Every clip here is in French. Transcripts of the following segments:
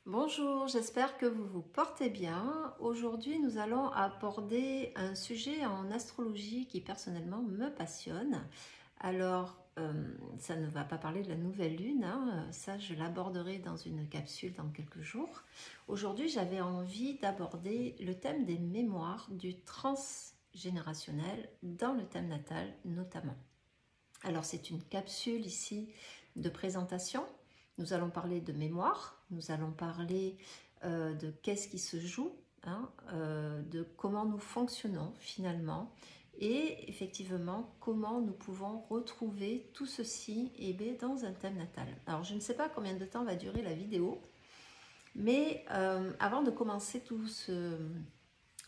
Bonjour, j'espère que vous vous portez bien. Aujourd'hui, nous allons aborder un sujet en astrologie qui personnellement me passionne. Alors, ça ne va pas parler de la nouvelle lune, hein, ça je l'aborderai dans une capsule dans quelques jours. Aujourd'hui, j'avais envie d'aborder le thème des mémoires du transgénérationnel dans le thème natal notamment. Alors, c'est une capsule ici de présentation. Nous allons parler de mémoire, nous allons parler de qu'est-ce qui se joue, hein, de comment nous fonctionnons finalement et effectivement comment nous pouvons retrouver tout ceci dans un thème natal. Alors je ne sais pas combien de temps va durer la vidéo, mais avant de commencer tout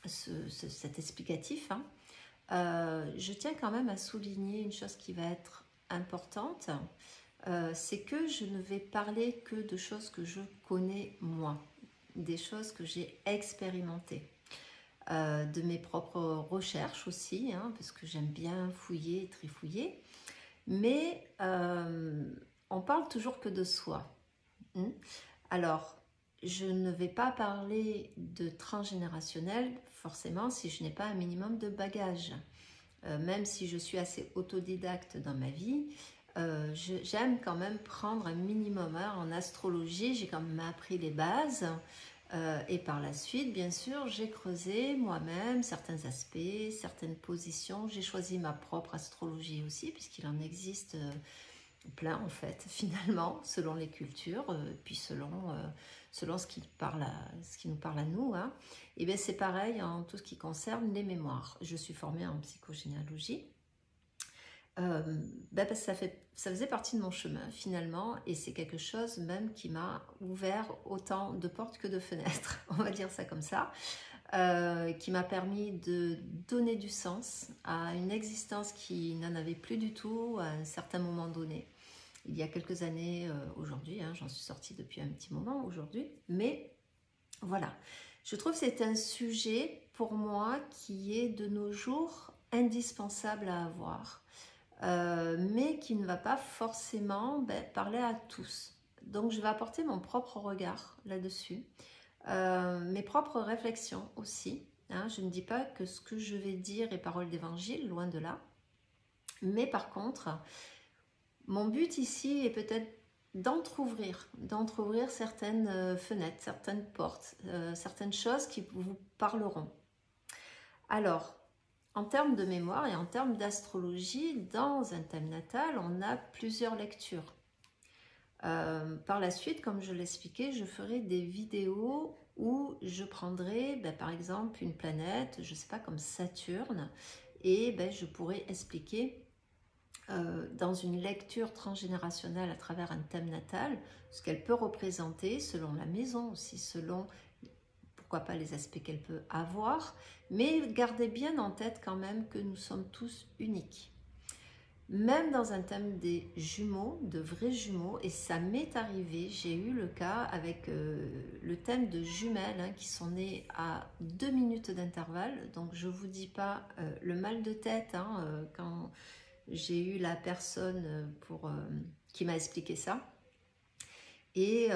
cet explicatif, hein, je tiens quand même à souligner une chose qui va être importante. C'est que je ne vais parler que de choses que je connais moi, des choses que j'ai expérimentées, de mes propres recherches aussi, hein, parce que j'aime bien fouiller, trifouiller, mais on parle toujours que de soi. Hein. Alors, je ne vais pas parler de transgénérationnel forcément si je n'ai pas un minimum de bagages. Même si je suis assez autodidacte dans ma vie, j'aime quand même prendre un minimum, hein. En astrologie, j'ai quand même appris les bases et par la suite, bien sûr, j'ai creusé moi-même certains aspects, certaines positions. J'ai choisi ma propre astrologie aussi, puisqu'il en existe plein en fait, finalement, selon les cultures, puis selon ce qui nous parle à nous. Hein. Et bien c'est pareil en tout ce qui concerne les mémoires. Je suis formée en psychogénéalogie. Parce que ça faisait partie de mon chemin finalement, et c'est quelque chose même qui m'a ouvert autant de portes que de fenêtres, on va dire ça comme ça, qui m'a permis de donner du sens à une existence qui n'en avait plus du tout à un certain moment donné. Il y a quelques années aujourd'hui, hein, j'en suis sortie depuis un petit moment aujourd'hui, mais voilà, je trouve que c'est un sujet pour moi qui est de nos jours indispensable à avoir. Mais qui ne va pas forcément parler à tous. Donc je vais apporter mon propre regard là-dessus, mes propres réflexions aussi. Hein. Je ne dis pas que ce que je vais dire est parole d'évangile, loin de là. Mais par contre, mon but ici est peut-être d'entrouvrir certaines fenêtres, certaines portes, certaines choses qui vous parleront. Alors, en termes de mémoire et en termes d'astrologie, dans un thème natal, on a plusieurs lectures. Par la suite, comme je l'expliquais, je ferai des vidéos où je prendrai par exemple une planète, je ne sais pas, comme Saturne, et je pourrai expliquer dans une lecture transgénérationnelle à travers un thème natal ce qu'elle peut représenter selon la maison aussi, selon pourquoi pas les aspects qu'elle peut avoir, mais gardez bien en tête quand même que nous sommes tous uniques. Même dans un thème des jumeaux, de vrais jumeaux, et ça m'est arrivé, j'ai eu le cas avec le thème de jumelles hein, qui sont nées à 2 minutes d'intervalle, donc je ne vous dis pas le mal de tête hein, quand j'ai eu la personne qui m'a expliqué ça. Et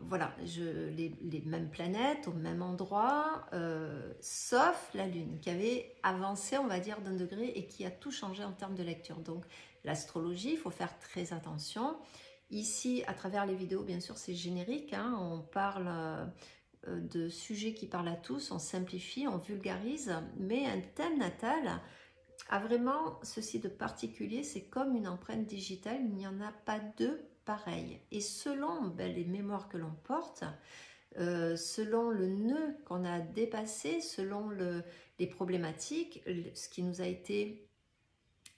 voilà, les mêmes planètes au même endroit, sauf la Lune, qui avait avancé, on va dire, d'1 degré et qui a tout changé en termes de lecture. Donc, l'astrologie, il faut faire très attention. Ici, à travers les vidéos, bien sûr, c'est générique. Hein, on parle de sujets qui parlent à tous, on simplifie, on vulgarise. Mais un thème natal a vraiment ceci de particulier, c'est comme une empreinte digitale, il n'y en a pas deux pareilles. Et selon les mémoires que l'on porte, selon le nœud qu'on a dépassé, selon les problématiques, ce qui nous a été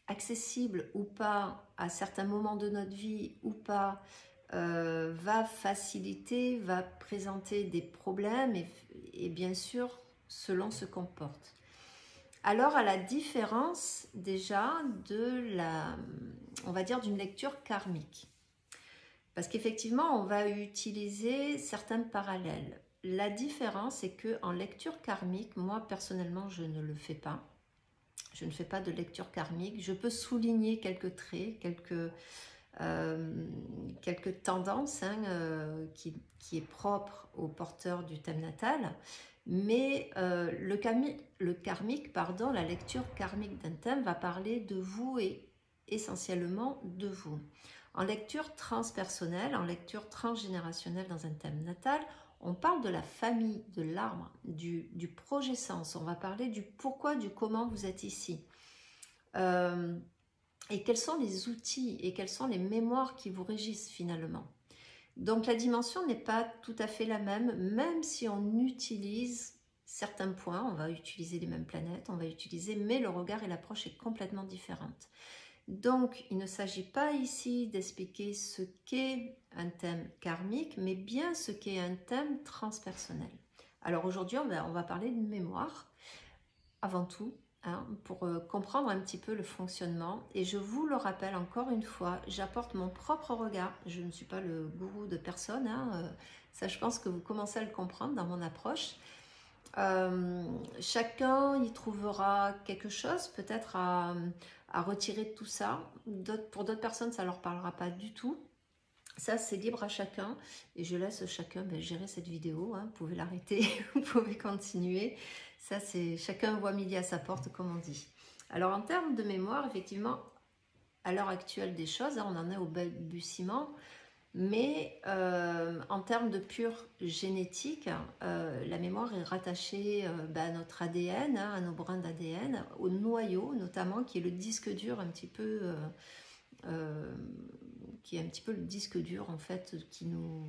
accessible ou pas à certains moments de notre vie ou pas, va faciliter, va présenter des problèmes et bien sûr selon ce qu'on porte. Alors, à la différence déjà on va dire, d'une lecture karmique. Parce qu'effectivement, on va utiliser certains parallèles. La différence, c'est qu'en lecture karmique, moi, personnellement, je ne le fais pas. Je ne fais pas de lecture karmique. Je peux souligner quelques traits, quelques quelques tendances hein, qui est propre aux porteurs du thème natal, mais le karmique, pardon, la lecture karmique d'un thème va parler de vous et essentiellement de vous. En lecture transpersonnelle, en lecture transgénérationnelle dans un thème natal, on parle de la famille, de l'arbre, du projet sens. On va parler du pourquoi, du comment vous êtes ici. Et quels sont les outils et quelles sont les mémoires qui vous régissent finalement. Donc la dimension n'est pas tout à fait la même si on utilise certains points, on va utiliser les mêmes planètes, on va utiliser, mais le regard et l'approche est complètement différente. Donc il ne s'agit pas ici d'expliquer ce qu'est un thème karmique, mais bien ce qu'est un thème transpersonnel. Alors aujourd'hui on va parler de mémoire, avant tout, hein, pour comprendre un petit peu le fonctionnement. Et je vous le rappelle encore une fois, j'apporte mon propre regard. Je ne suis pas le gourou de personne. Hein, ça, je pense que vous commencez à le comprendre dans mon approche. Chacun y trouvera quelque chose, peut-être à retirer de tout ça. Pour d'autres personnes, ça ne leur parlera pas du tout. Ça, c'est libre à chacun. Et je laisse chacun gérer cette vidéo. Hein. Vous pouvez l'arrêter, vous pouvez continuer. Ça, c'est chacun voit midi à sa porte, comme on dit. Alors, en termes de mémoire, effectivement, à l'heure actuelle des choses, hein, on en est au balbutiement, mais en termes de pure génétique, la mémoire est rattachée à notre ADN, hein, à nos brins d'ADN, au noyau notamment, qui est le disque dur un petit peu... qui est un petit peu le disque dur en fait qui nous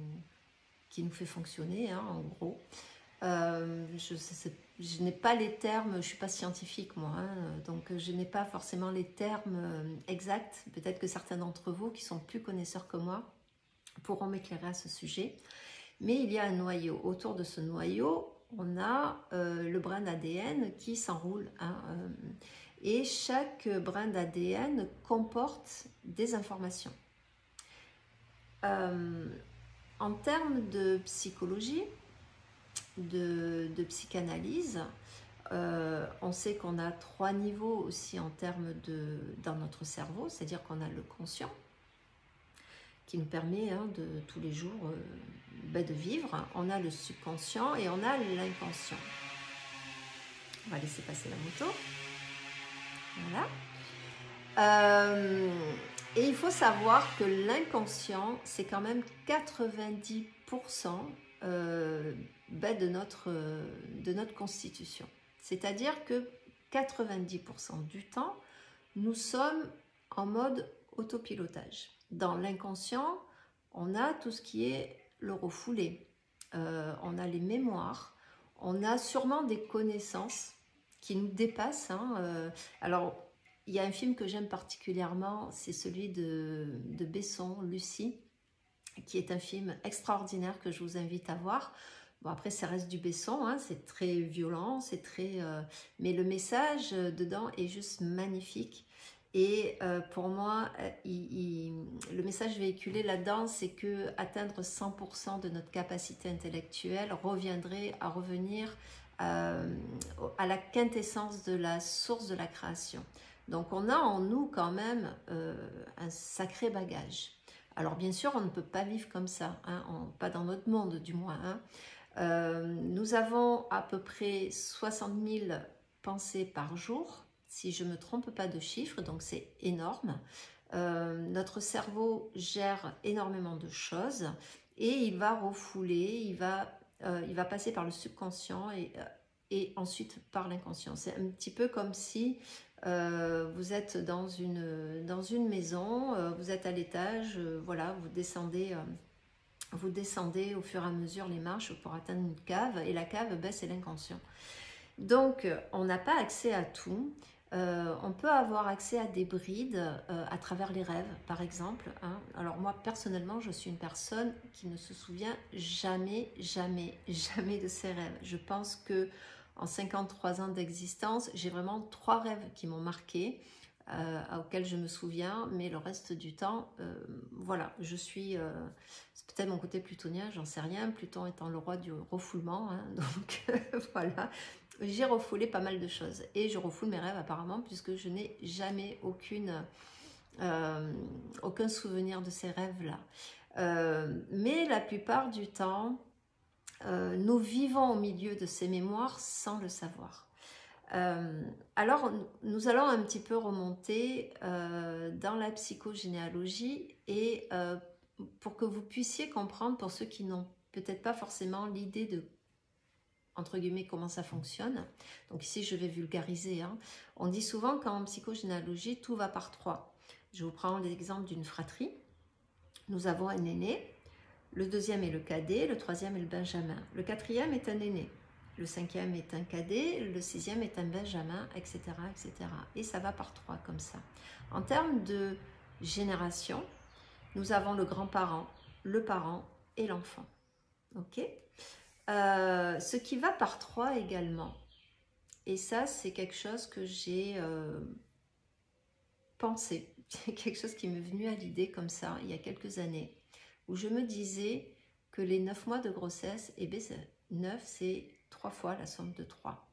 fait fonctionner hein, en gros. Je n'ai pas les termes, je ne suis pas scientifique moi, hein, donc je n'ai pas forcément les termes exacts. Peut-être que certains d'entre vous qui sont plus connaisseurs que moi pourront m'éclairer à ce sujet. Mais il y a un noyau. Autour de ce noyau, on a le brin d'ADN qui s'enroule. Hein, et chaque brin d'ADN comporte des informations. En termes de psychologie, de psychanalyse, on sait qu'on a 3 niveaux aussi en termes dans notre cerveau, c'est-à-dire qu'on a le conscient, qui nous permet hein, de tous les jours de vivre. On a le subconscient et on a l'inconscient. On va laisser passer la moto. Voilà. Et il faut savoir que l'inconscient, c'est quand même 90% de notre constitution. C'est-à-dire que 90% du temps, nous sommes en mode autopilotage. Dans l'inconscient, on a tout ce qui est le refoulé, on a les mémoires, on a sûrement des connaissances qui nous dépassent. Hein, alors, il y a un film que j'aime particulièrement, c'est celui de Besson, Lucie, qui est un film extraordinaire que je vous invite à voir. Bon, après, ça reste du Besson, hein, c'est très violent, c'est très... mais le message dedans est juste magnifique. Et pour moi, le message véhiculé là-dedans, c'est que atteindre 100% de notre capacité intellectuelle reviendrait à revenir à la quintessence de la source de la création. Donc on a en nous quand même un sacré bagage. Alors bien sûr, on ne peut pas vivre comme ça, hein, pas dans notre monde du moins. Hein. Nous avons à peu près 60 000 pensées par jour, si je ne me trompe pas de chiffres, donc c'est énorme. Notre cerveau gère énormément de choses et il va refouler, il va passer par le subconscient et ensuite par l'inconscient. C'est un petit peu comme si vous êtes dans une maison, vous êtes à l'étage, voilà, vous descendez au fur et à mesure les marches pour atteindre une cave, et la cave, c'est l'inconscient. Donc, on n'a pas accès à tout. On peut avoir accès à des brides à travers les rêves, par exemple. Hein. Alors moi, personnellement, je suis une personne qui ne se souvient jamais, jamais, jamais de ses rêves. Je pense que en 53 ans d'existence, j'ai vraiment 3 rêves qui m'ont marqué, auxquels je me souviens, mais le reste du temps, voilà, je suis... c'est peut-être mon côté plutonien, j'en sais rien, Pluton étant le roi du refoulement, hein, donc voilà. J'ai refoulé pas mal de choses et je refoule mes rêves apparemment puisque je n'ai jamais aucune aucun souvenir de ces rêves-là. Mais la plupart du temps, nous vivons au milieu de ces mémoires sans le savoir. Alors, nous allons un petit peu remonter dans la psychogénéalogie et pour que vous puissiez comprendre, pour ceux qui n'ont peut-être pas forcément l'idée de, entre guillemets, comment ça fonctionne. Donc ici, je vais vulgariser. Hein. On dit souvent qu'en psychogénéalogie, tout va par trois. Je vous prends l'exemple d'une fratrie. Nous avons un aîné, le deuxième est le cadet, le troisième est le benjamin. Le quatrième est un aîné. Le cinquième est un cadet, le sixième est un benjamin, etc., etc. Et ça va par trois comme ça. En termes de génération, nous avons le grand-parent, le parent et l'enfant. Ok ? Ce qui va par trois également. Et ça, c'est quelque chose que j'ai pensé. C'est quelque chose qui m'est venu à l'idée comme ça, il y a quelques années, où je me disais que les 9 mois de grossesse, et bien 9, c'est 3 fois la somme de 3.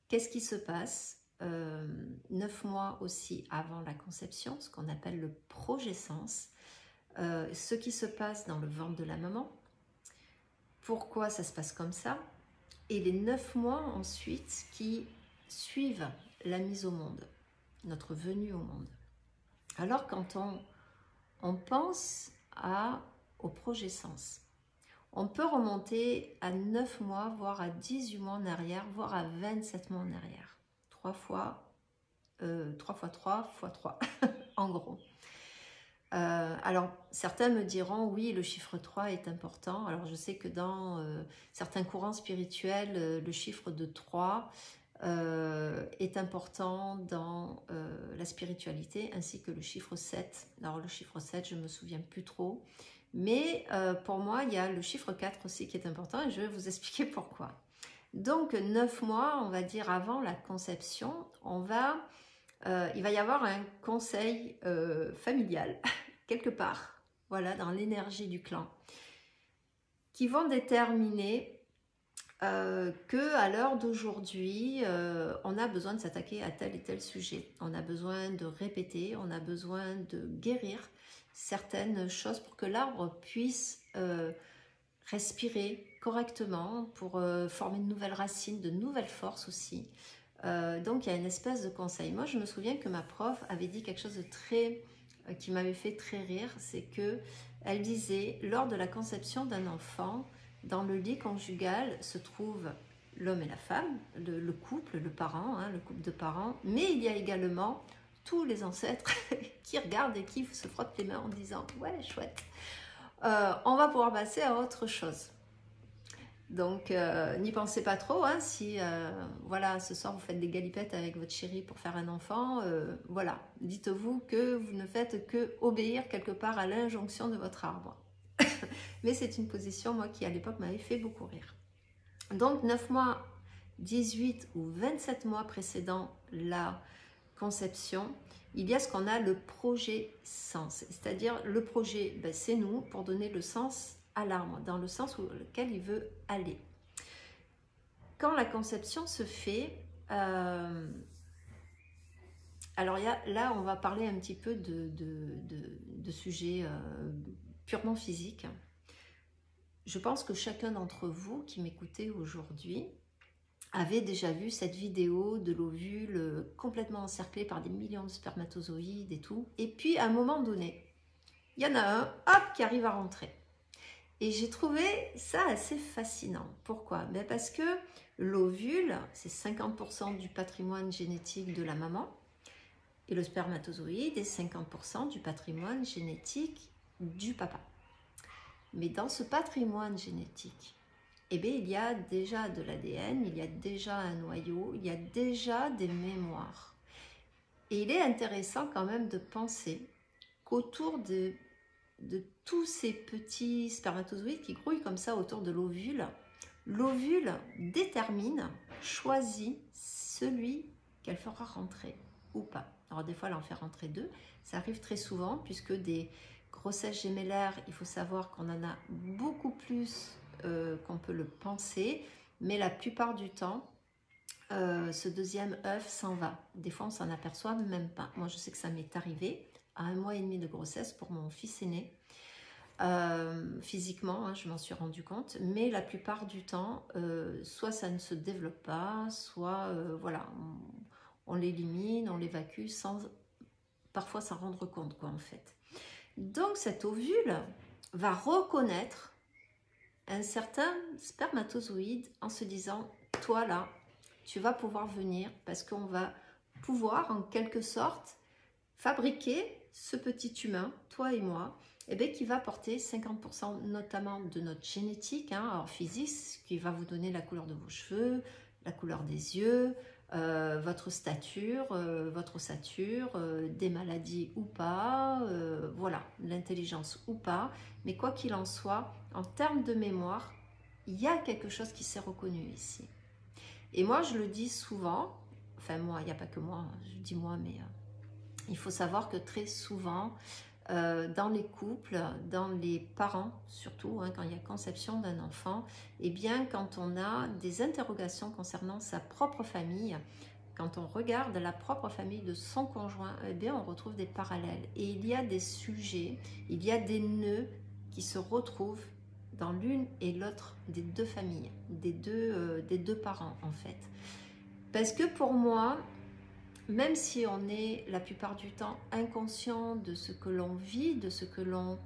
Qu'est-ce qui se passe 9 mois aussi avant la conception, ce qu'on appelle le progescence, ce qui se passe dans le ventre de la maman, pourquoi ça se passe comme ça, et les 9 mois ensuite qui suivent la mise au monde, notre venue au monde. Alors quand on pense au progescence, on peut remonter à 9 mois, voire à 18 mois en arrière, voire à 27 mois en arrière. 3 fois 3 fois 3, en gros. Alors, certains me diront, oui, le chiffre 3 est important. Alors, je sais que dans certains courants spirituels, le chiffre de 3 est important dans la spiritualité, ainsi que le chiffre 7. Alors, le chiffre 7, je ne me souviens plus trop. Mais pour moi, il y a le chiffre 4 aussi qui est important et je vais vous expliquer pourquoi. Donc, 9 mois, on va dire, avant la conception, il va y avoir un conseil familial, quelque part, voilà, dans l'énergie du clan, qui vont déterminer qu'à l'heure d'aujourd'hui, on a besoin de s'attaquer à tel et tel sujet. On a besoin de répéter, on a besoin de guérir certaines choses pour que l'arbre puisse respirer correctement, pour former de nouvelles racines, de nouvelles forces aussi. Donc il y a une espèce de conseil. Moi je me souviens que ma prof avait dit quelque chose de très qui m'avait fait très rire, c'est que elle disait, lors de la conception d'un enfant, dans le lit conjugal se trouvent l'homme et la femme, le couple, le parent, hein, le couple de parents, mais il y a également tous les ancêtres qui regardent et qui se frottent les mains en disant « ouais, chouette, on va pouvoir passer à autre chose ». Donc, n'y pensez pas trop, hein, si voilà, ce soir vous faites des galipettes avec votre chéri pour faire un enfant, voilà, dites-vous que vous ne faites que obéir quelque part à l'injonction de votre arbre. Mais c'est une position, moi, qui à l'époque m'avait fait beaucoup rire. Donc, 9 mois, 18 ou 27 mois précédant la conception, il y a ce qu'on a le projet sens, c'est-à-dire le projet, ben, c'est nous, pour donner le sens à l'arbre, dans le sens auquel il veut aller. Quand la conception se fait, alors là on va parler un petit peu de sujets purement physiques. Je pense que chacun d'entre vous qui m'écoutez aujourd'hui avait déjà vu cette vidéo de l'ovule complètement encerclé par des millions de spermatozoïdes et tout. Et puis à un moment donné, il y en a un, hop, qui arrive à rentrer. Et j'ai trouvé ça assez fascinant. Pourquoi? Ben parce que l'ovule, c'est 50% du patrimoine génétique de la maman, et le spermatozoïde est 50% du patrimoine génétique du papa. Mais dans ce patrimoine génétique, eh bien, il y a déjà de l'ADN, il y a déjà un noyau, il y a déjà des mémoires. Et il est intéressant quand même de penser qu'autour de tous ces petits spermatozoïdes qui grouillent comme ça autour de l'ovule, l'ovule détermine, choisit celui qu'elle fera rentrer ou pas. Alors des fois, elle en fait rentrer deux. Ça arrive très souvent puisque des grossesses gémellaires, il faut savoir qu'on en a beaucoup plus qu'on peut le penser, mais la plupart du temps, ce deuxième œuf s'en va. Des fois, on s'en aperçoit même pas. Moi, je sais que ça m'est arrivé à 1 mois et demi de grossesse pour mon fils aîné. Physiquement, hein, je m'en suis rendu compte, mais la plupart du temps, soit ça ne se développe pas, soit voilà, on l'élimine, on l'évacue sans parfois s'en rendre compte, quoi, en fait. Donc cet ovule va reconnaître un certain spermatozoïde en se disant, toi là, tu vas pouvoir venir parce qu'on va pouvoir en quelque sorte fabriquer ce petit humain, toi et moi, et bien, qui va porter 50% notamment de notre génétique, hein, alors physique, qui va vous donner la couleur de vos cheveux, la couleur des yeux, votre stature, votre ossature, des maladies ou pas, voilà, l'intelligence ou pas. Mais quoi qu'il en soit, en termes de mémoire, il y a quelque chose qui s'est reconnu ici. Et moi, je le dis souvent, enfin moi, il n'y a pas que moi, je dis moi, mais il faut savoir que très souvent, dans les couples, dans les parents surtout, hein, quand il y a conception d'un enfant, et bien quand on a des interrogations concernant sa propre famille, quand on regarde la propre famille de son conjoint, eh bien on retrouve des parallèles. Et il y a des sujets, il y a des nœuds qui se retrouvent dans l'une et l'autre des deux familles, des deux parents en fait. Parce que pour moi, même si on est la plupart du temps inconscient de ce que l'on vit, de ce que l'on,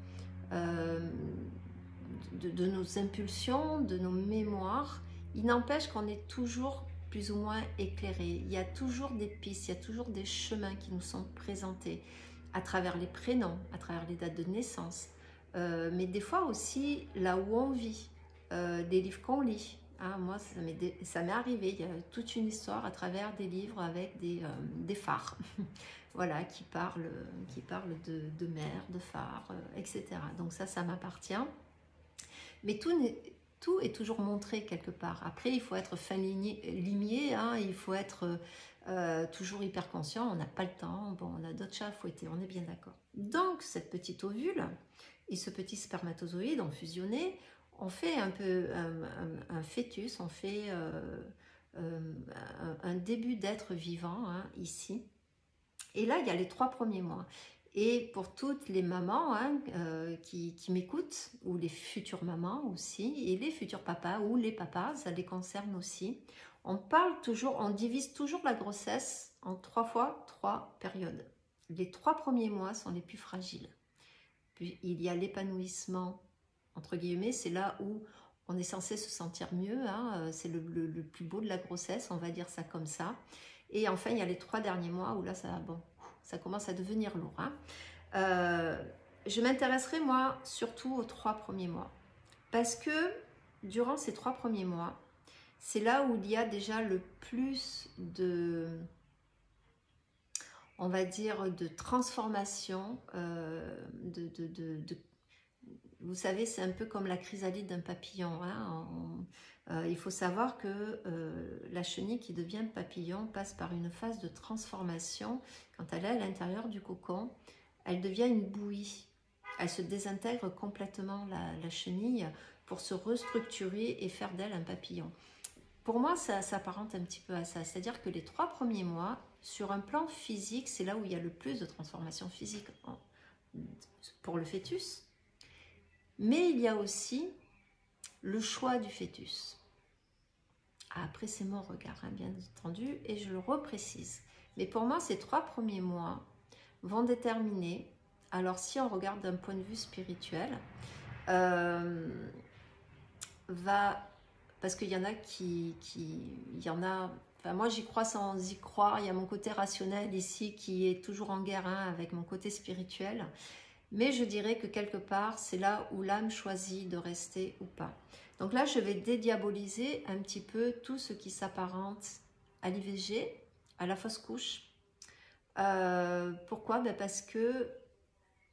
de nos impulsions, de nos mémoires, il n'empêche qu'on est toujours plus ou moins éclairé. Il y a toujours des pistes, il y a toujours des chemins qui nous sont présentés à travers les prénoms, à travers les dates de naissance, mais des fois aussi là où on vit, les livres qu'on lit. Ah, moi, ça m'est arrivé, il y a toute une histoire à travers des livres avec des phares, voilà, qui parlent de mer, de phare, etc. Donc ça m'appartient. Mais tout est toujours montré quelque part. Après, il faut être fin limier, hein, il faut être toujours hyper conscient, on n'a pas le temps, bon, on a d'autres chats à fouetter, on est bien d'accord. Donc, cette petite ovule et ce petit spermatozoïde ont fusionné, on fait un peu un fœtus, on fait un début d'être vivant, hein, ici. Et là, il y a les 3 premiers mois. Et pour toutes les mamans, hein, qui m'écoutent, ou les futures mamans aussi, et les futurs papas, ou les papas, ça les concerne aussi, on parle toujours, on divise toujours la grossesse en 3 fois 3 périodes. Les 3 premiers mois sont les plus fragiles. Puis il y a l'épanouissement, entre guillemets, c'est là où on est censé se sentir mieux, hein, c'est le plus beau de la grossesse, on va dire ça comme ça. Et enfin, il y a les 3 derniers mois où là, ça commence à devenir lourd, hein. Je m'intéresserai, moi, surtout aux 3 premiers mois. Parce que durant ces 3 premiers mois, c'est là où il y a déjà le plus de, on va dire, de transformation, vous savez, c'est un peu comme la chrysalide d'un papillon, hein. Il faut savoir que la chenille qui devient papillon passe par une phase de transformation. Quand elle est à l'intérieur du cocon, elle devient une bouillie. Elle se désintègre complètement, la chenille, pour se restructurer et faire d'elle un papillon. Pour moi, ça s'apparente un petit peu à ça. C'est-à-dire que les 3 premiers mois, sur un plan physique, c'est là où il y a le plus de transformation physique pour le fœtus. Mais il y a aussi le choix du fœtus. Après, c'est mon regard, hein, bien entendu, et je le reprécise. Mais pour moi, ces 3 premiers mois vont déterminer, alors si on regarde d'un point de vue spirituel, parce qu'il y en a il y en a, enfin moi j'y crois sans y croire, il y a mon côté rationnel ici qui est toujours en guerre, hein, avec mon côté spirituel. Mais je dirais que quelque part, c'est là où l'âme choisit de rester ou pas. Donc là, je vais dédiaboliser un petit peu tout ce qui s'apparente à l'IVG, à la fausse couche. Pourquoi? Parce que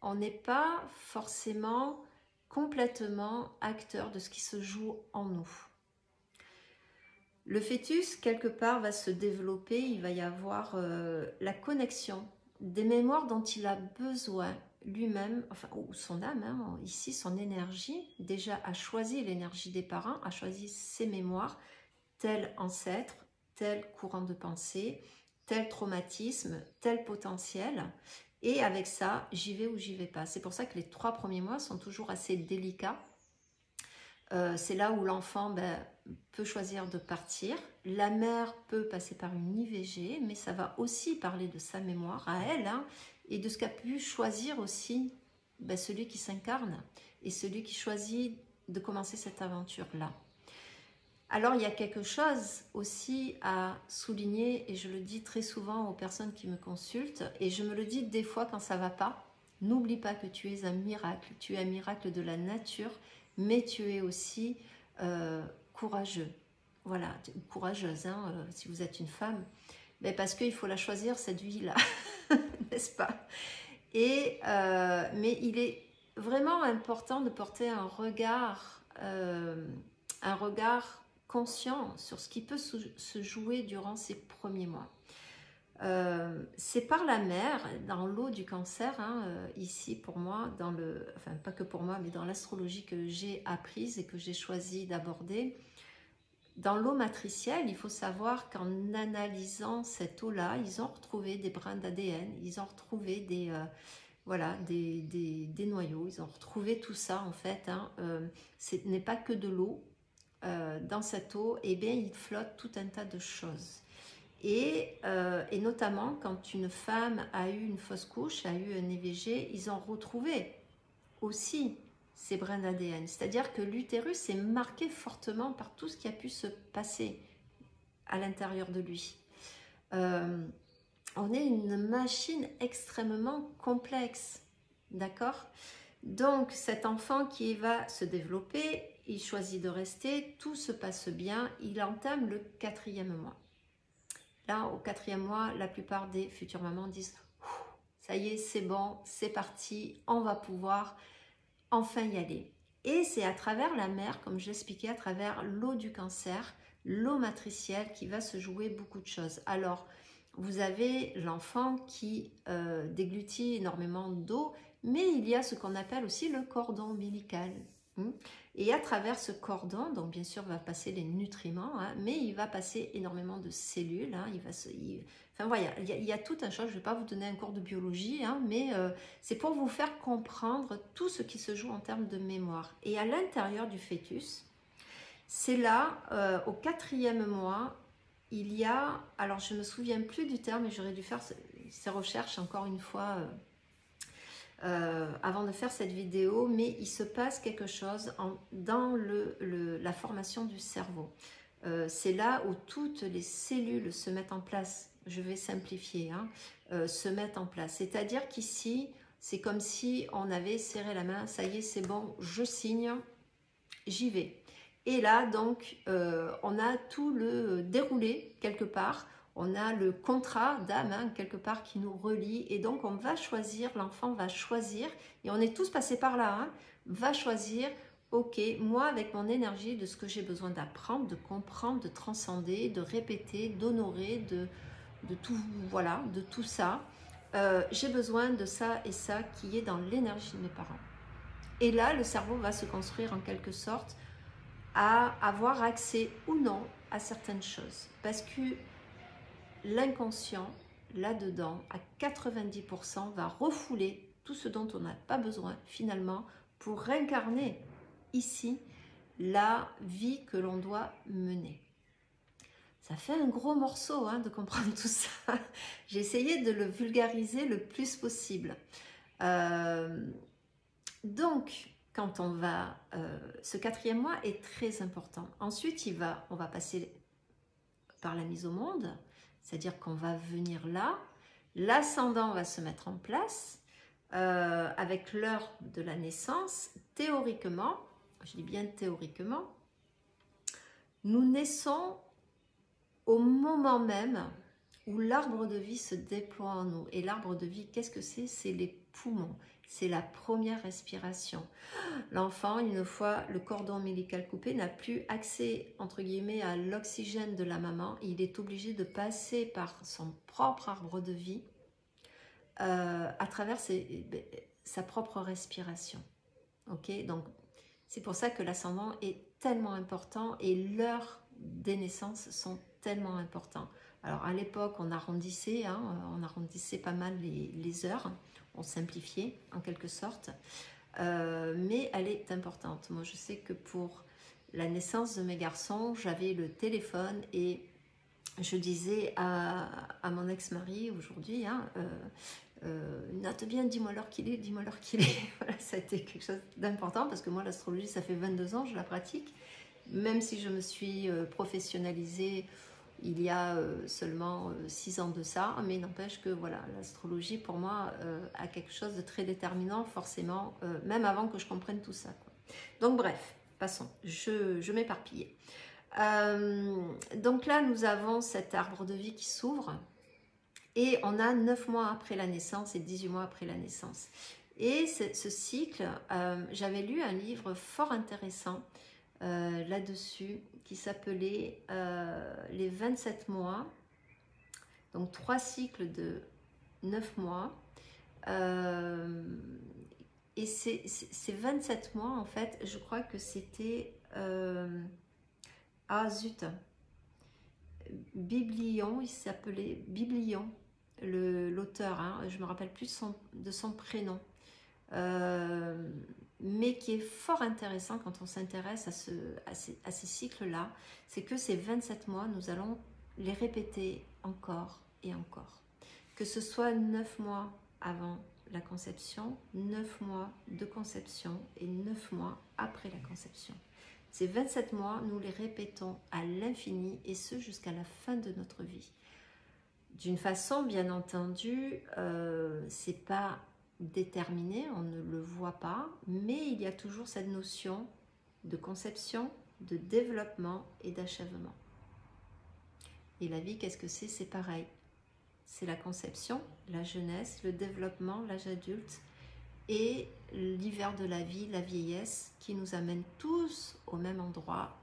on n'est pas forcément complètement acteur de ce qui se joue en nous. Le fœtus, quelque part, va se développer, il va y avoir la connexion des mémoires dont il a besoin lui-même, enfin, ou son âme, hein, ici son énergie, déjà a choisi l'énergie des parents, a choisi ses mémoires, tel ancêtre, tel courant de pensée, tel traumatisme, tel potentiel, Et avec ça, j'y vais ou j'y vais pas. C'est pour ça que les 3 premiers mois sont toujours assez délicats. C'est là où l'enfant peut choisir de partir. La mère peut passer par une IVG, mais ça va aussi parler de sa mémoire à elle, hein, et de ce qu'a pu choisir aussi celui qui s'incarne et celui qui choisit de commencer cette aventure-là. Alors il y a quelque chose aussi à souligner, et je le dis très souvent aux personnes qui me consultent, et je me le dis des fois quand ça ne va pas. N'oublie pas que tu es un miracle de la nature, mais tu es aussi courageux. Voilà, courageuse, hein, si vous êtes une femme, parce qu'il faut la choisir cette vie-là, n'est-ce pas? Mais il est vraiment important de porter un regard conscient sur ce qui peut se jouer durant ces premiers mois. C'est par la mère, dans l'eau du cancer, hein, ici pour moi, enfin pas que pour moi, mais dans l'astrologie que j'ai apprise et que j'ai choisi d'aborder. Dans l'eau matricielle, il faut savoir qu'en analysant cette eau-là, ils ont retrouvé des brins d'ADN, ils ont retrouvé des noyaux, ils ont retrouvé tout ça en fait. Hein. Ce n'est pas que de l'eau. Dans cette eau, il flotte tout un tas de choses. Et notamment, quand une femme a eu une fausse couche, a eu un IVG, ils ont retrouvé aussi ces brins d'ADN. C'est-à-dire que l'utérus est marqué fortement par tout ce qui a pu se passer à l'intérieur de lui. On est une machine extrêmement complexe, d'accord? Donc, cet enfant qui va se développer, il choisit de rester, tout se passe bien, il entame le 4e mois. Là, au 4e mois, la plupart des futures mamans disent « ça y est, c'est bon, c'est parti, on va pouvoir enfin y aller ». Et c'est à travers la mère, comme j'expliquais, à travers l'eau du cancer, l'eau matricielle qui va se jouer beaucoup de choses. Alors, vous avez l'enfant qui déglutit énormément d'eau, mais il y a ce qu'on appelle aussi le cordon ombilical. Et à travers ce cordon, donc bien sûr va passer les nutriments, hein, mais il va passer énormément de cellules. Hein, enfin voilà, il y a tout un chose. Je ne vais pas vous donner un cours de biologie, hein, mais c'est pour vous faire comprendre tout ce qui se joue en termes de mémoire. Et à l'intérieur du fœtus, c'est là, au 4e mois, il y a, alors je ne me souviens plus du terme, mais j'aurais dû faire ces recherches encore une fois avant de faire cette vidéo, mais il se passe quelque chose dans la formation du cerveau. C'est là où toutes les cellules se mettent en place, je vais simplifier, hein, se mettent en place. C'est-à-dire qu'ici, c'est comme si on avait serré la main, ça y est, c'est bon, je signe, j'y vais. Et là, donc, on a tout le déroulé quelque part. On a le contrat d'âme, hein, quelque part, qui nous relie. Et donc, on va choisir, l'enfant va choisir, et on est tous passés par là, hein, va choisir, ok, moi, avec mon énergie, de ce que j'ai besoin d'apprendre, de comprendre, de transcender, de répéter, d'honorer, de tout, voilà, de tout ça. J'ai besoin de ça et ça qui est dans l'énergie de mes parents. Et là, le cerveau va se construire en quelque sorte à avoir accès ou non à certaines choses. Parce que l'inconscient, là-dedans, à 90%, va refouler tout ce dont on n'a pas besoin, finalement, pour réincarner ici la vie que l'on doit mener. Ça fait un gros morceau, hein, de comprendre tout ça. J'ai essayé de le vulgariser le plus possible. Donc, quand on va, ce 4e mois est très important. Ensuite, on va passer par la mise au monde, c'est-à-dire qu'on va venir là, l'ascendant va se mettre en place avec l'heure de la naissance. Théoriquement, je dis bien théoriquement, nous naissons au moment même où l'arbre de vie se déploie en nous. Et l'arbre de vie, qu'est-ce que c'est? C'est les poumons. C'est la première respiration. L'enfant, une fois le cordon ombilical coupé, n'a plus accès, entre guillemets, à l'oxygène de la maman. Il est obligé de passer par son propre arbre de vie à travers sa propre respiration. Ok, donc c'est pour ça que l'ascendant est tellement important et l'heure des naissances sont tellement importants. Alors à l'époque, on arrondissait, hein, on arrondissait pas mal les heures, on simplifiait en quelque sorte, mais elle est importante. Moi, je sais que pour la naissance de mes garçons, j'avais le téléphone et je disais à mon ex-mari aujourd'hui, hein, note bien, dis-moi l'heure qu'il est, dis-moi l'heure qu'il est. Voilà, ça a été quelque chose d'important parce que moi, l'astrologie, ça fait 22 ans, je la pratique. Même si je me suis professionnalisée il y a seulement 6 ans de ça, mais n'empêche que voilà, l'astrologie pour moi a quelque chose de très déterminant forcément, même avant que je comprenne tout ça, quoi. Donc bref, passons, je m'éparpille. Donc là, nous avons cet arbre de vie qui s'ouvre et on a 9 mois après la naissance et 18 mois après la naissance. Et ce cycle, j'avais lu un livre fort intéressant là-dessus qui s'appelait les 27 mois, donc 3 cycles de 9 mois. Et ces 27 mois, en fait, je crois que c'était... ah zut, Biblion, il s'appelait Biblion, l'auteur, hein, je ne me rappelle plus de son prénom. Mais qui est fort intéressant quand on s'intéresse à ces cycles-là, c'est que ces 27 mois, nous allons les répéter encore et encore. Que ce soit 9 mois avant la conception, 9 mois de conception et 9 mois après la conception. Ces 27 mois, nous les répétons à l'infini et ce jusqu'à la fin de notre vie. D'une façon, bien entendu, c'est pas déterminé, on ne le voit pas, mais il y a toujours cette notion de conception, de développement et d'achèvement. Et la vie, qu'est-ce que c'est? C'est pareil. C'est la conception, la jeunesse, le développement, l'âge adulte et l'hiver de la vie, la vieillesse, qui nous amène tous au même endroit,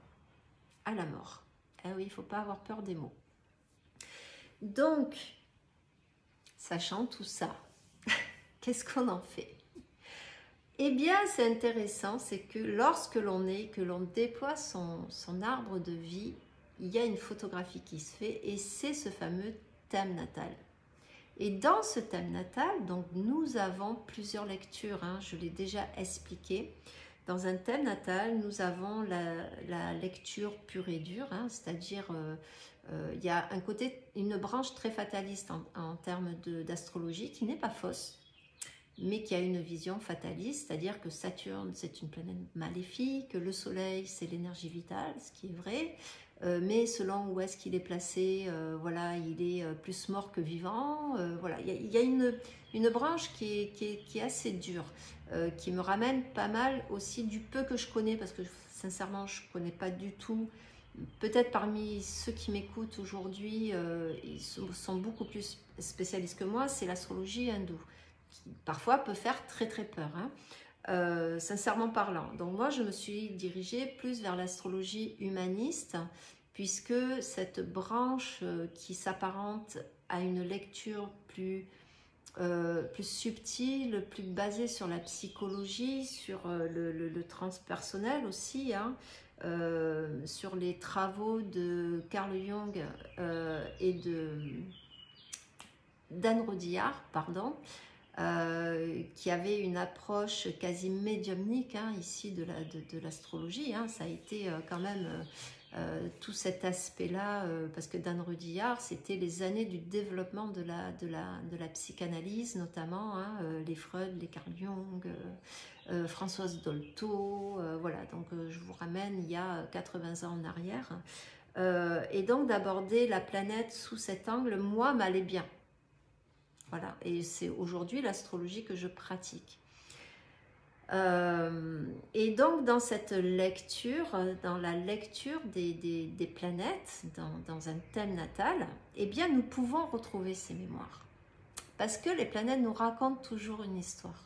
à la mort. Eh oui, il ne faut pas avoir peur des mots. Donc, sachant tout ça, qu'est-ce qu'on en fait? Eh bien, c'est intéressant, c'est que lorsque l'on est, que l'on déploie son arbre de vie, il y a une photographie qui se fait et c'est ce fameux thème natal. Et dans ce thème natal, donc nous avons plusieurs lectures, hein, je l'ai déjà expliqué. Dans un thème natal, nous avons la lecture pure et dure, hein, c'est-à-dire il y a un côté, une branche très fataliste en termes d'astrologie qui n'est pas fausse, mais qui a une vision fataliste, c'est-à-dire que Saturne, c'est une planète maléfique, le Soleil, c'est l'énergie vitale, ce qui est vrai, mais selon où est-ce qu'il est placé, voilà, il est plus mort que vivant, voilà, il y a une branche qui est assez dure, qui me ramène pas mal aussi du peu que je connais, parce que sincèrement, je ne connais pas du tout. Peut-être parmi ceux qui m'écoutent aujourd'hui, ils sont beaucoup plus spécialistes que moi, c'est l'astrologie hindoue, qui parfois peut faire très très peur, hein, sincèrement parlant. Donc moi, je me suis dirigée plus vers l'astrologie humaniste, puisque cette branche qui s'apparente à une lecture plus subtile, plus basée sur la psychologie, sur le transpersonnel aussi, hein, sur les travaux de Carl Jung et d'Anne Rodillard, pardon, qui avait une approche quasi médiumnique, hein, ici de l'astrologie, hein. Ça a été quand même tout cet aspect-là, parce que d'Anne Rodillard, c'était les années du développement de la psychanalyse, notamment, hein, les Freud, les Carl Jung, Françoise Dolto, voilà, donc je vous ramène il y a 80 ans en arrière. Et donc d'aborder la planète sous cet angle, moi, m'allait bien. Voilà, et c'est aujourd'hui l'astrologie que je pratique. Et donc dans cette lecture, dans la lecture des planètes, dans un thème natal, eh bien nous pouvons retrouver ces mémoires. Parce que les planètes nous racontent toujours une histoire.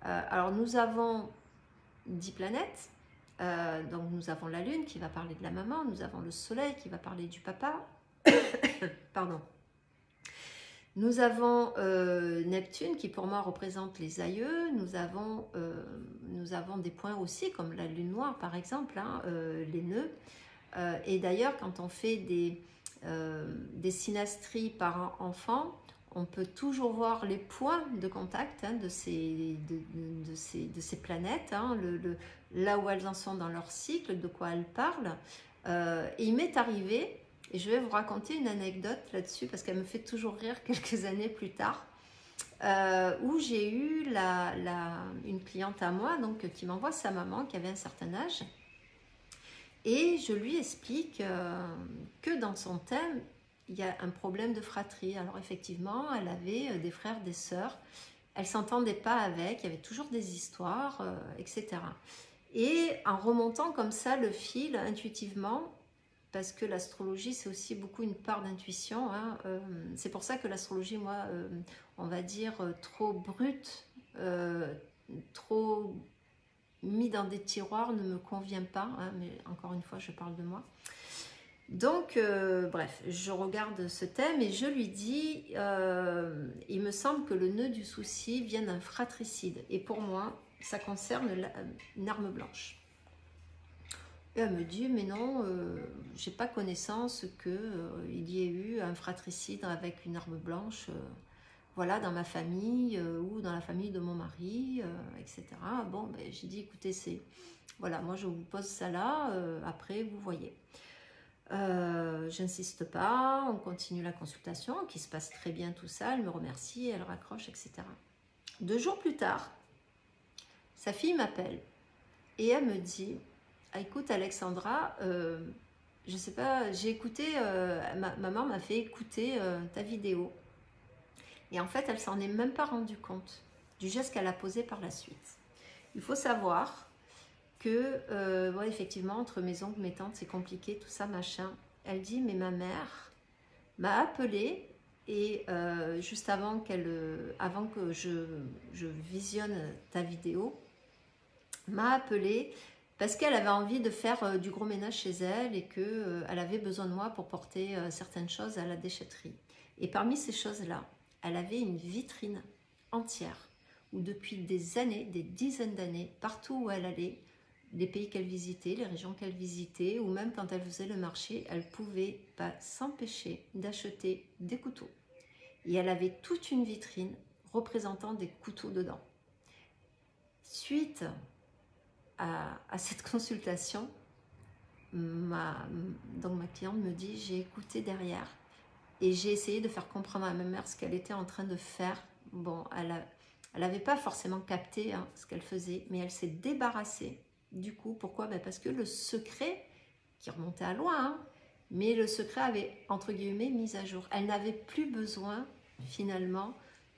Alors nous avons 10 planètes, donc nous avons la Lune qui va parler de la maman, nous avons le Soleil qui va parler du papa, pardon. Nous avons Neptune qui pour moi représente les aïeux, nous avons des points aussi comme la lune noire par exemple, hein, les nœuds, et d'ailleurs quand on fait des synastries par enfant, on peut toujours voir les points de contact de ces planètes, là où elles en sont dans leur cycle, de quoi elles parlent. Et il m'est arrivé, et je vais vous raconter une anecdote là-dessus, parce qu'elle me fait toujours rire quelques années plus tard, où j'ai eu une cliente à moi donc, qui m'envoie sa maman qui avait un certain âge. Et je lui explique que dans son thème, il y a un problème de fratrie. Alors effectivement, elle avait des frères, des sœurs. Elle ne s'entendait pas avec, il y avait toujours des histoires, etc. Et en remontant comme ça le fil intuitivement, parce que l'astrologie, c'est aussi beaucoup une part d'intuition. C'est pour ça que l'astrologie, moi, on va dire trop brute, trop mis dans des tiroirs ne me convient pas, mais encore une fois je parle de moi. Donc bref, je regarde ce thème et je lui dis il me semble que le nœud du souci vient d'un fratricide et pour moi ça concerne une arme blanche. Et elle me dit mais non, j'ai pas connaissance qu'il y ait eu un fratricide avec une arme blanche, voilà, dans ma famille ou dans la famille de mon mari, etc. Bon, ben, j'ai dit, écoutez, voilà, moi je vous pose ça là, après vous voyez. J'insiste pas, on continue la consultation, qui se passe très bien tout ça, elle me remercie, elle raccroche, etc. 2 jours plus tard, sa fille m'appelle et elle me dit, ah, écoute Alexandra, je sais pas, j'ai écouté, maman m'a fait écouter ta vidéo. Et en fait, elle s'en est même pas rendue compte du geste qu'elle a posé par la suite. Il faut savoir que, ouais, effectivement, entre mes oncles, mes tantes, c'est compliqué, tout ça, machin. Elle dit, mais ma mère m'a appelée et juste avant que je visionne ta vidéo, m'a appelée parce qu'elle avait envie de faire du gros ménage chez elle et qu'elle avait besoin de moi pour porter certaines choses à la déchetterie. Et parmi ces choses-là, elle avait une vitrine entière où depuis des années, des dizaines d'années, partout où elle allait, les pays qu'elle visitait, les régions qu'elle visitait, ou même quand elle faisait le marché, elle ne pouvait pas s'empêcher d'acheter des couteaux. Et elle avait toute une vitrine représentant des couteaux dedans. Suite à cette consultation, ma cliente me dit, j'ai écouté derrière et j'ai essayé de faire comprendre à ma mère ce qu'elle était en train de faire. Bon, elle n'avait pas forcément capté ce qu'elle faisait, mais elle s'est débarrassée du coup. Pourquoi? Parce que le secret, qui remontait à loin, mais le secret avait, entre guillemets, mis à jour. Elle n'avait plus besoin, finalement,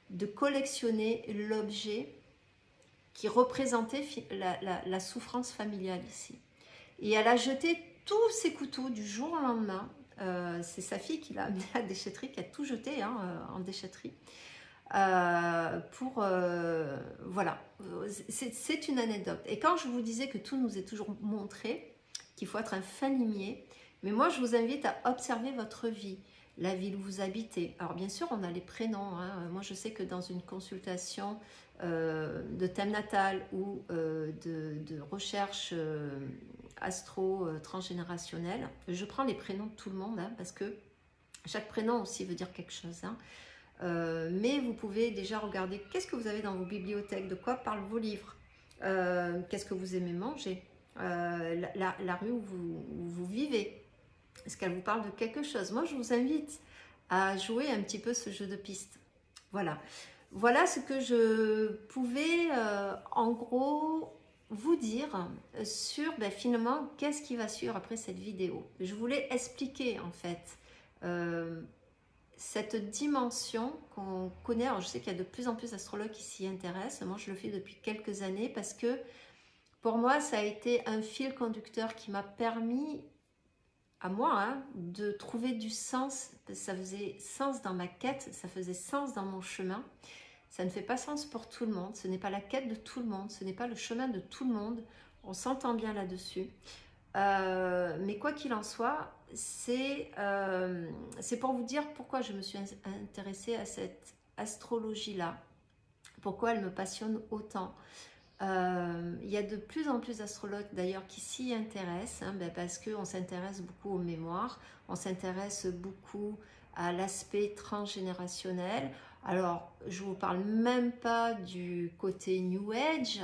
de collectionner l'objet qui représentait la souffrance familiale ici. Et elle a jeté tous ses couteaux du jour au lendemain. C'est sa fille qui l'a amené à la déchetterie, qui a tout jeté en déchetterie. Voilà, c'est une anecdote. Et quand je vous disais que tout nous est toujours montré, qu'il faut être un fin limier, mais moi je vous invite à observer votre vie, la ville où vous habitez. Alors bien sûr on a les prénoms, moi je sais que dans une consultation de thème natal ou de recherche astro-transgénérationnelle, je prends les prénoms de tout le monde parce que chaque prénom aussi veut dire quelque chose. Mais vous pouvez déjà regarder qu'est-ce que vous avez dans vos bibliothèques, de quoi parlent vos livres, qu'est-ce que vous aimez manger, la rue où vous vivez, est-ce qu'elle vous parle de quelque chose? Moi je vous invite à jouer un petit peu ce jeu de piste. Voilà ce que je pouvais en gros vous dire sur finalement qu'est-ce qui va suivre après cette vidéo. Je voulais expliquer en fait cette dimension qu'on connaît. Alors je sais qu'il y a de plus en plus d'astrologues qui s'y intéressent. Moi je le fais depuis quelques années parce que pour moi ça a été un fil conducteur qui m'a permis à moi de trouver du sens. Ça faisait sens dans ma quête, ça faisait sens dans mon chemin. Ça ne fait pas sens pour tout le monde, ce n'est pas la quête de tout le monde, ce n'est pas le chemin de tout le monde, on s'entend bien là-dessus. Mais quoi qu'il en soit, c'est pour vous dire pourquoi je me suis intéressée à cette astrologie-là, pourquoi elle me passionne autant. Il y a de plus en plus d'astrologues d'ailleurs qui s'y intéressent, hein, parce qu'on s'intéresse beaucoup aux mémoires, on s'intéresse beaucoup à l'aspect transgénérationnel. Alors, je ne vous parle même pas du côté New Age,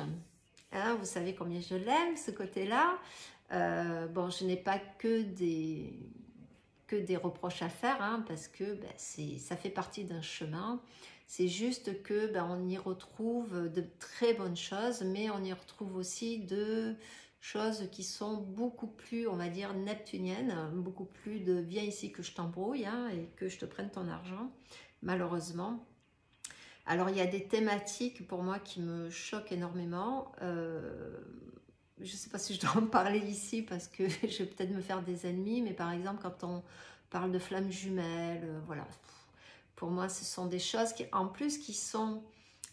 hein, vous savez combien je l'aime, ce côté-là. Bon, je n'ai pas que des reproches à faire, hein, parce que ça fait partie d'un chemin. C'est juste que on y retrouve de très bonnes choses, mais on y retrouve aussi de choses qui sont beaucoup plus, on va dire, neptuniennes, beaucoup plus de viens ici que je t'embrouille, hein, et que je te prenne ton argent, malheureusement. Alors il y a des thématiques pour moi qui me choquent énormément. Je ne sais pas si je dois en parler ici parce que je vais peut-être me faire des ennemis, mais par exemple quand on parle de flammes jumelles, voilà. Pour moi, ce sont des choses qui, en plus, qui sont,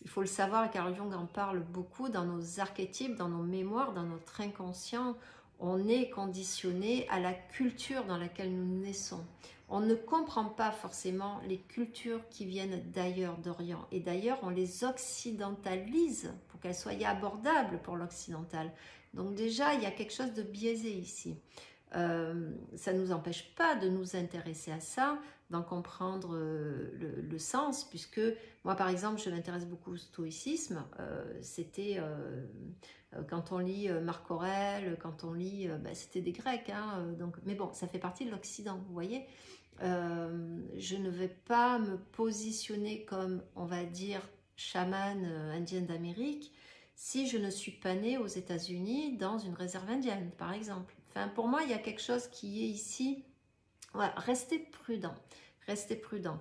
il faut le savoir, Carl Jung en parle beaucoup, dans nos archétypes, dans nos mémoires, dans notre inconscient, on est conditionné à la culture dans laquelle nous naissons. On ne comprend pas forcément les cultures qui viennent d'ailleurs, d'Orient. Et d'ailleurs, on les occidentalise pour qu'elles soient abordables pour l'occidental. Donc déjà, il y a quelque chose de biaisé ici. Ça ne nous empêche pas de nous intéresser à ça, d'en comprendre le sens, puisque moi par exemple je m'intéresse beaucoup au stoïcisme. C'était quand on lit Marc Aurèle, quand on lit, c'était des Grecs, hein, donc, mais bon, ça fait partie de l'Occident, vous voyez. Je ne vais pas me positionner comme, on va dire, chamane indienne d'Amérique si je ne suis pas née aux États-Unis dans une réserve indienne, par exemple. Enfin, pour moi, il y a quelque chose qui est ici. Voilà, restez prudent, restez prudent.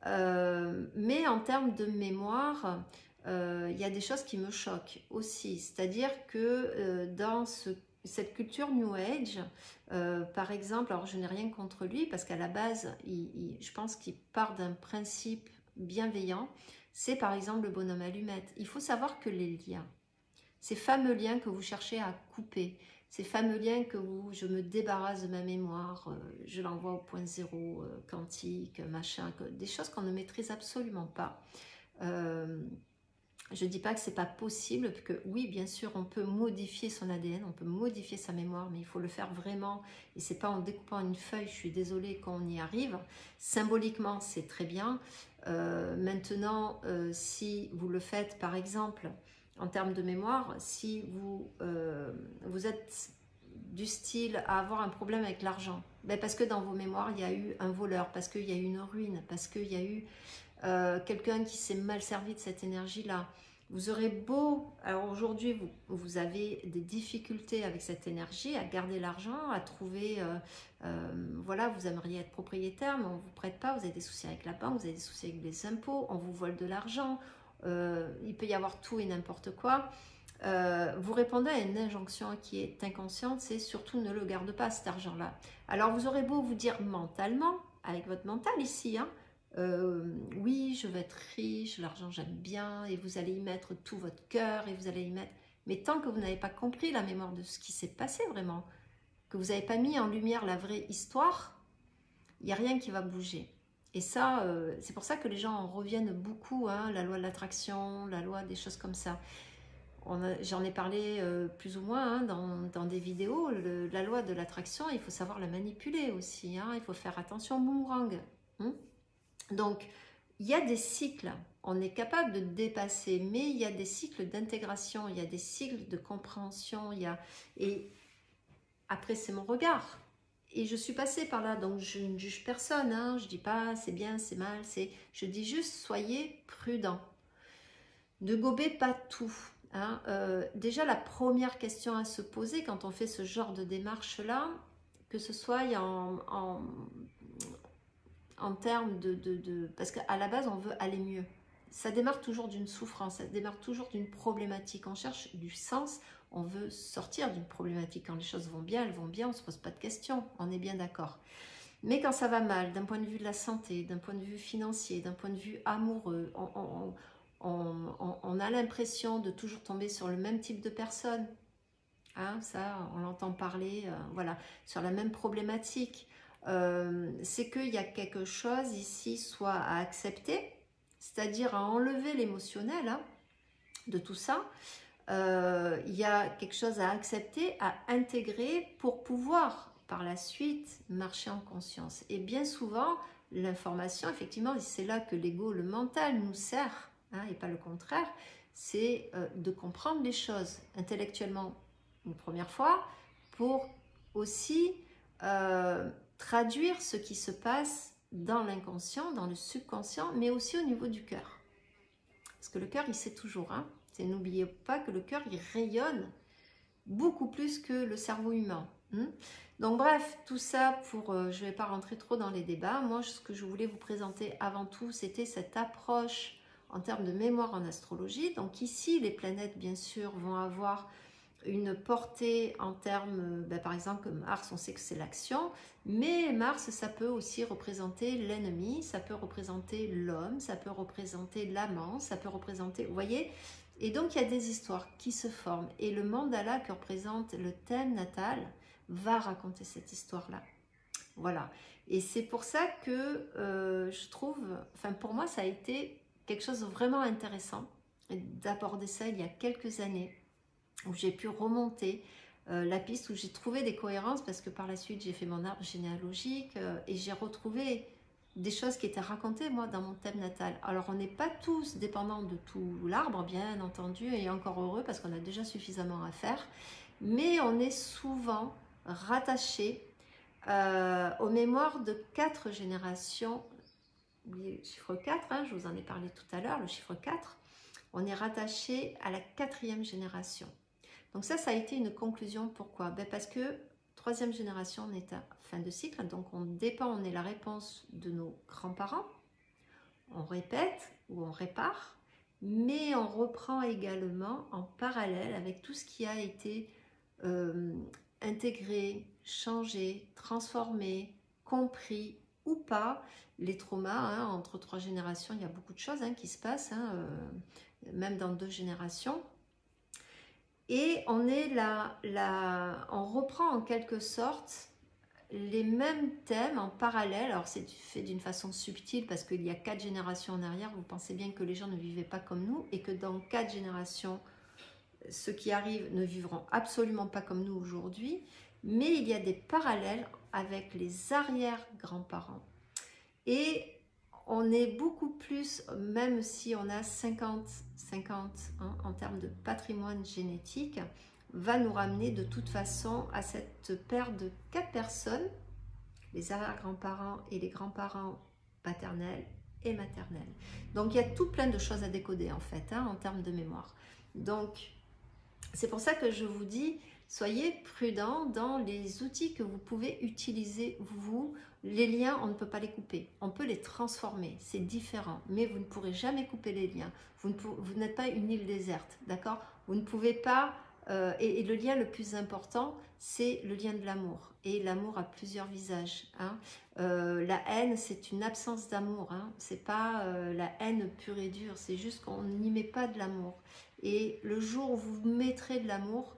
Mais en termes de mémoire, il y a des choses qui me choquent aussi. C'est-à-dire que dans cette culture New Age, par exemple, alors je n'ai rien contre lui parce qu'à la base, je pense qu'il part d'un principe bienveillant. C'est par exemple le bonhomme allumette. Il faut savoir que les liens, ces fameux liens que vous cherchez à couper, ces fameux liens que je me débarrasse de ma mémoire, je l'envoie au point zéro, quantique, machin, des choses qu'on ne maîtrise absolument pas. Je ne dis pas que ce n'est pas possible, parce que oui, bien sûr, on peut modifier son ADN, on peut modifier sa mémoire, mais il faut le faire vraiment, et ce n'est pas en découpant une feuille, je suis désolée, qu'on y arrive. Symboliquement, c'est très bien. Maintenant, si vous le faites, par exemple, en termes de mémoire, si vous êtes du style à avoir un problème avec l'argent, parce que dans vos mémoires, il y a eu un voleur, parce qu'il y a eu une ruine, parce qu'il y a eu quelqu'un qui s'est mal servi de cette énergie-là. Vous aurez beau, alors aujourd'hui, vous avez des difficultés avec cette énergie, à garder l'argent, à trouver, voilà, vous aimeriez être propriétaire, mais on ne vous prête pas, vous avez des soucis avec la banque, vous avez des soucis avec les impôts, on vous vole de l'argent, il peut y avoir tout et n'importe quoi. Vous répondez à une injonction qui est inconsciente, c'est surtout ne le garde pas cet argent-là. Alors vous aurez beau vous dire mentalement, avec votre mental ici, hein, oui, je veux être riche, l'argent j'aime bien, et vous allez y mettre tout votre cœur, et vous allez y mettre... Mais tant que vous n'avez pas compris la mémoire de ce qui s'est passé vraiment, que vous n'avez pas mis en lumière la vraie histoire, il n'y a rien qui va bouger. Et ça, c'est pour ça que les gens en reviennent beaucoup, hein, la loi de l'attraction, la loi des choses comme ça. J'en ai parlé plus ou moins, hein, dans des vidéos. La loi de l'attraction, il faut savoir la manipuler aussi, hein, il faut faire attention au boomerang. Hein. Donc, il y a des cycles, on est capable de dépasser, mais il y a des cycles d'intégration, il y a des cycles de compréhension, et après c'est mon regard. Et je suis passée par là, donc je ne juge personne, hein, je ne dis pas c'est bien, c'est mal, je dis juste soyez prudents. Ne gobez pas tout. Hein. Déjà, la première question à se poser quand on fait ce genre de démarche-là, que ce soit en termes parce qu'à la base, on veut aller mieux. Ça démarre toujours d'une souffrance, ça démarre toujours d'une problématique. On cherche du sens, on veut sortir d'une problématique. Quand les choses vont bien, elles vont bien, on ne se pose pas de questions, on est bien d'accord. Mais quand ça va mal, d'un point de vue de la santé, d'un point de vue financier, d'un point de vue amoureux, on a l'impression de toujours tomber sur le même type de personne. Hein, ça, on l'entend parler, voilà, sur la même problématique. C'est qu'il y a quelque chose ici, soit à accepter, c'est-à-dire à enlever l'émotionnel, hein, de tout ça, il y a quelque chose à accepter, à intégrer pour pouvoir par la suite marcher en conscience. Et bien souvent, l'information, effectivement, c'est là que l'ego, le mental nous sert, hein, et pas le contraire, c'est de comprendre les choses intellectuellement une première fois pour aussi traduire ce qui se passe dans l'inconscient, dans le subconscient, mais aussi au niveau du cœur. Parce que le cœur, il sait toujours, hein. N'oubliez pas que le cœur, il rayonne beaucoup plus que le cerveau humain. Donc bref, tout ça pour, je ne vais pas rentrer trop dans les débats. Moi, ce que je voulais vous présenter avant tout, c'était cette approche en termes de mémoire en astrologie. Donc ici, les planètes, bien sûr, vont avoir une portée en termes, par exemple, Mars, on sait que c'est l'action, mais Mars, ça peut aussi représenter l'ennemi, ça peut représenter l'homme, ça peut représenter l'amant, ça peut représenter, vous voyez. Et donc, il y a des histoires qui se forment. Et le mandala que représente le thème natal va raconter cette histoire-là. Voilà. Et c'est pour ça que je trouve, enfin pour moi, ça a été quelque chose de vraiment intéressant d'aborder ça il y a quelques années, où j'ai pu remonter la piste, où j'ai trouvé des cohérences, parce que par la suite, j'ai fait mon arbre généalogique et j'ai retrouvé des choses qui étaient racontées, moi, dans mon thème natal. Alors, on n'est pas tous dépendants de tout l'arbre, bien entendu, et encore heureux, parce qu'on a déjà suffisamment à faire, mais on est souvent rattaché aux mémoires de 4 générations. Le chiffre 4, hein, je vous en ai parlé tout à l'heure, le chiffre 4, on est rattaché à la 4e génération. Donc ça a été une conclusion. Pourquoi? Parce que 3e génération, on est à fin de cycle, donc on est la réponse de nos grands-parents. On répète ou on répare, mais on reprend également en parallèle avec tout ce qui a été intégré, changé, transformé, compris ou pas. Les traumas, hein, entre 3 générations, il y a beaucoup de choses qui se passent, même dans 2 générations. Et on est on reprend en quelque sorte les mêmes thèmes en parallèle. Alors c'est fait d'une façon subtile parce qu'il y a 4 générations en arrière. Vous pensez bien que les gens ne vivaient pas comme nous et que dans 4 générations, ceux qui arrivent ne vivront absolument pas comme nous aujourd'hui. Mais il y a des parallèles avec les arrière-grands-parents. Et on est beaucoup plus, même si on a 50 en termes de patrimoine génétique, va nous ramener de toute façon à cette paire de 4 personnes, les arrière-grands-parents et les grands-parents paternels et maternels. Donc il y a tout plein de choses à décoder en fait, en termes de mémoire. Donc c'est pour ça que je vous dis, soyez prudents dans les outils que vous pouvez utiliser vous. Les liens, on ne peut pas les couper. On peut les transformer, c'est différent. Mais vous ne pourrez jamais couper les liens. Vous n'êtes pas une île déserte, d'accord? Vous ne pouvez pas... et le lien le plus important, c'est le lien de l'amour. Et l'amour a plusieurs visages. La haine, c'est une absence d'amour. C'est pas la haine pure et dure. C'est juste qu'on n'y met pas de l'amour. Et le jour où vous mettrez de l'amour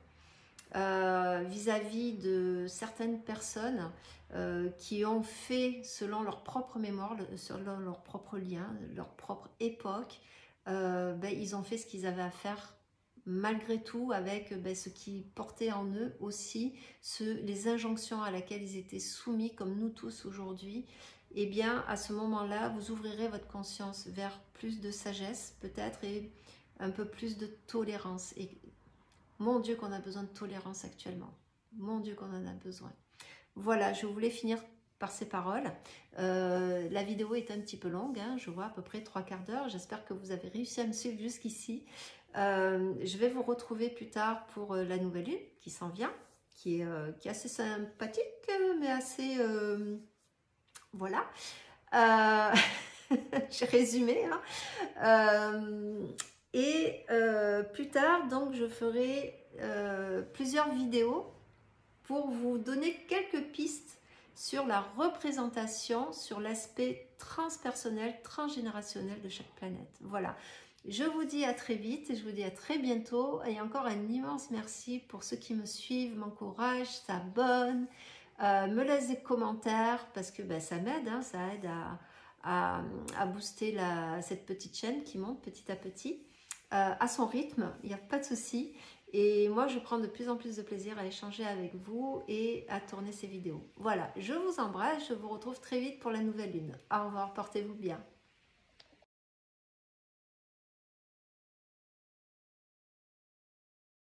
vis-à-vis de certaines personnes qui ont fait selon leur propre mémoire, selon leur propre lien, leur propre époque, ils ont fait ce qu'ils avaient à faire malgré tout avec ce qui portait en eux aussi, les injonctions à laquelle ils étaient soumis comme nous tous aujourd'hui. Et bien à ce moment-là, vous ouvrirez votre conscience vers plus de sagesse peut-être et un peu plus de tolérance. Et mon Dieu qu'on a besoin de tolérance actuellement. Mon Dieu qu'on en a besoin. Voilà, je voulais finir par ces paroles. La vidéo est un petit peu longue, je vois à peu près 3/4 d'heure. J'espère que vous avez réussi à me suivre jusqu'ici. Je vais vous retrouver plus tard pour la nouvelle lune qui s'en vient, qui est assez sympathique, mais assez... voilà. J'ai résumé. Et plus tard, donc, je ferai plusieurs vidéos pour vous donner quelques pistes sur la représentation, sur l'aspect transpersonnel, transgénérationnel de chaque planète. Voilà. Je vous dis à très vite et je vous dis à très bientôt. Et encore un immense merci pour ceux qui me suivent, m'encouragent, s'abonnent, me laissent des commentaires parce que ça m'aide, ça aide à booster cette petite chaîne qui monte petit à petit. à son rythme, il n'y a pas de souci. Et moi, je prends de plus en plus de plaisir à échanger avec vous et à tourner ces vidéos. Voilà, je vous embrasse, je vous retrouve très vite pour la nouvelle lune. Au revoir, portez-vous bien.